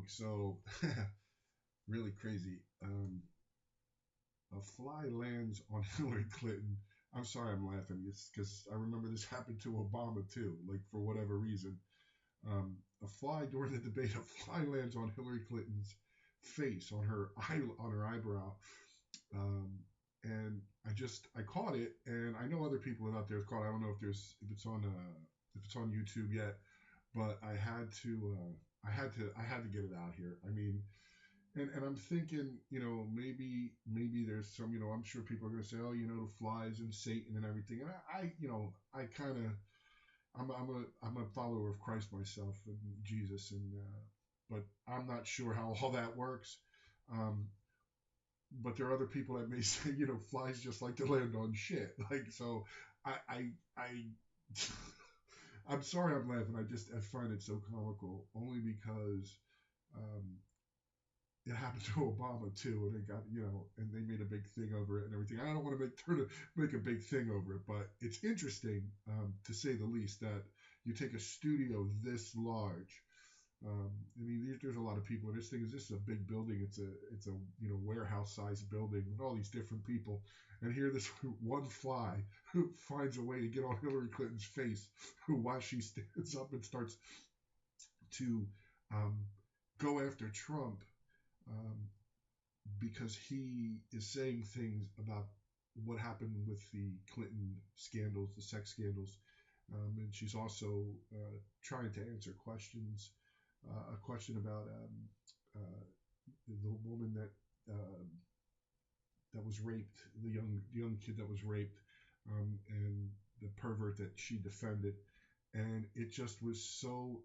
So really crazy. A fly lands on Hillary Clinton. I'm sorry, I'm laughing. It's because I remember this happened to Obama too. Like for whatever reason, a fly during the debate, a fly lands on Hillary Clinton's face, on her eyebrow, um, and I caught it, and I know other people out there have caught it. I don't know if it's on YouTube yet, but I had to get it out here. I mean, and I'm thinking, maybe there's some, I'm sure people are gonna say, oh, the flies and Satan and everything, and I kind of, I'm a follower of Christ myself and Jesus, and but I'm not sure how all that works. Um, but there are other people that may say, flies just like to land on shit. Like, so I I'm sorry I'm laughing. I find it so comical, only because um, it happened to Obama too, and it got, and they made a big thing over it and everything. I don't want to make a big thing over it, but it's interesting, to say the least, that you take a studio this large. I mean, there's a lot of people, and this is a big building. It's a warehouse sized building with all these different people, and here this one fly who finds a way to get on Hillary Clinton's face, while she stands up and starts to um, go after Trump, um, because he is saying things about what happened with the Clinton scandals, the sex scandals, and she's also trying to answer questions. A question about the woman that was raped, the young kid that was raped, and the pervert that she defended, and it just was so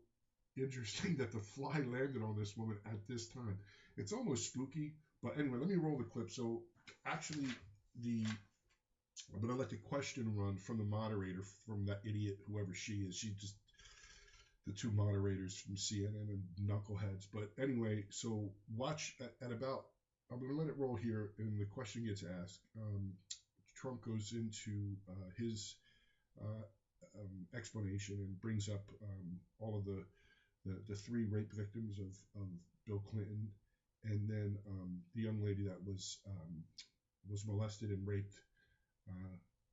interesting that the fly landed on this woman at this time. It's almost spooky, but anyway, let me roll the clip. So actually, I'm gonna let the question run from the moderator, from that idiot, whoever she is. She just the two moderators from CNN and knuckleheads. But anyway, so watch at about. I'm gonna let it roll here, and the question gets asked. Trump goes into his explanation and brings up all of the three rape victims of Bill Clinton, and then the young lady that was molested and raped,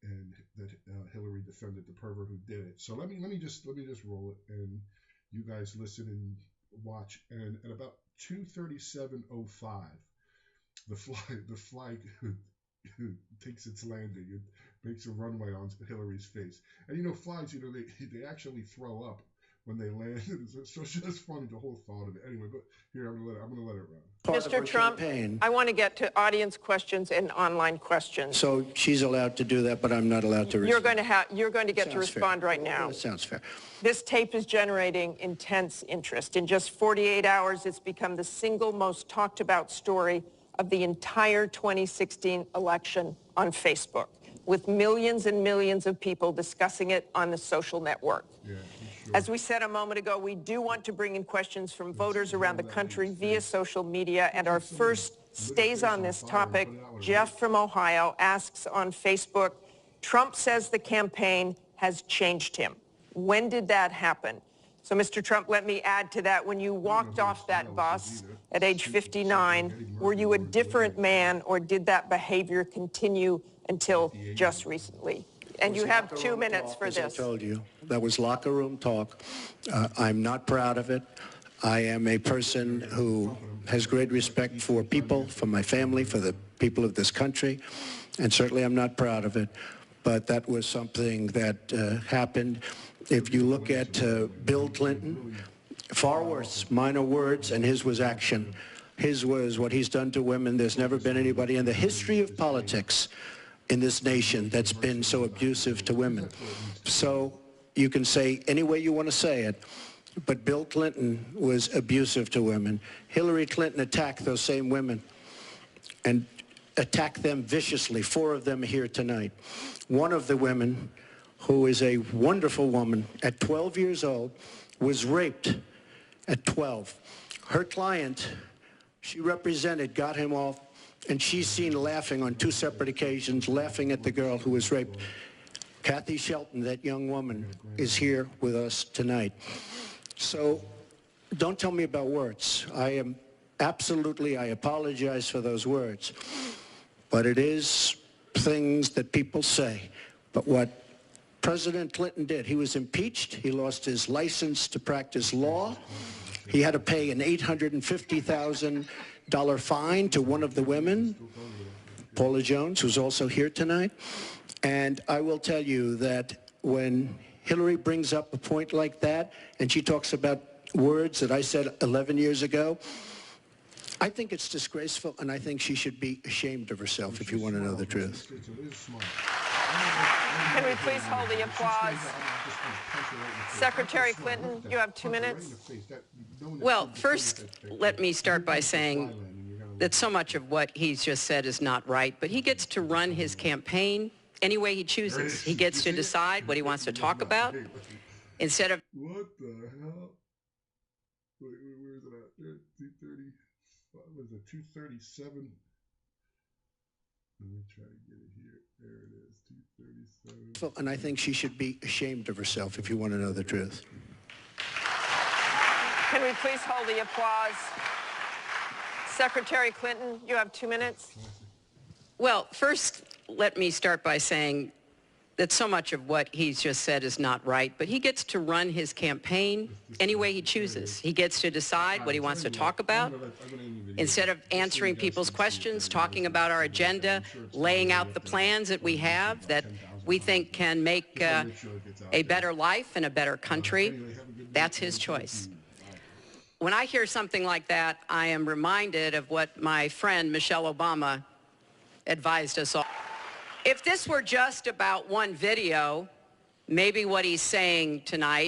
and that Hillary defended the pervert who did it. So let me just roll it, and you guys listen and watch. And at about 2:37:05, the fly takes its landing. It makes a runway on Hillary's face. And flies, they actually throw up when they land. So it's just funny, the whole thought of it. Anyway, but here I'm gonna let it run. Mr. Trump, I want to get to audience questions and online questions. So she's allowed to do that, but I'm not allowed to respond. You're going to get to respond right now. That sounds fair. This tape is generating intense interest. In just 48 hours, it's become the single most talked about story of the entire 2016 election on Facebook, with millions and millions of people discussing it on the social network. Yeah, sure. As we said a moment ago, we do want to bring in questions from voters around the country via social media, and our first stays on this topic. Jeff from Ohio asks on Facebook, Trump says the campaign has changed him. When did that happen? So, Mr. Trump, let me add to that. When you walked off that bus at age 59, were you a different man, or did that behavior continue until just recently? And you have 2 minutes for this. I told you, that was locker room talk. I'm not proud of it. I am a person who has great respect for people, for my family, for the people of this country, and certainly I'm not proud of it. But that was something that happened. If you look at Bill Clinton, far worse, minor words, and his was action. His was what he's done to women. There's never been anybody in the history of politics in this nation that's been so abusive to women. So you can say any way you want to say it, but Bill Clinton was abusive to women. Hillary Clinton attacked those same women and attacked them viciously. 4 of them are here tonight. One of the women, who is a wonderful woman, at 12 years old, was raped at 12. Her client, she represented, got him off, and she's seen laughing on 2 separate occasions, laughing at the girl who was raped. Kathy Shelton, that young woman, is here with us tonight. So don't tell me about words. I apologize for those words. But it is things that people say. But what President Clinton did, he was impeached. He lost his license to practice law. He had to pay an $850,000 fine to one of the women, Paula Jones, who's also here tonight. And I will tell you that when Hillary brings up a point like that, and she talks about words that I said 11 years ago, I think it's disgraceful, and I think she should be ashamed of herself, if you want to know the truth. Can we please hold the applause? Secretary Clinton, you have 2 minutes. Well, first, let me start by saying that so much of what he's just said is not right, but he gets to run his campaign any way he chooses. He gets to decide what he wants to talk about instead of... What the hell? Wait, where is it at? 230. What was it? 237. Let me try to get it here. There it is. 237. And I think she should be ashamed of herself, if you want to know the truth. Can we please hold the applause? Secretary Clinton, you have 2 minutes. Well, first, let me start by saying that so much of what he's just said is not right, but he gets to run his campaign any way he chooses. He gets to decide what he wants to talk about instead of answering people's questions, talking about our agenda, laying out the plans that we have that we think can make a better life and a better country. That's his choice. When I hear something like that, I am reminded of what my friend Michelle Obama advised us all. If this were just about one video, maybe what he's saying tonight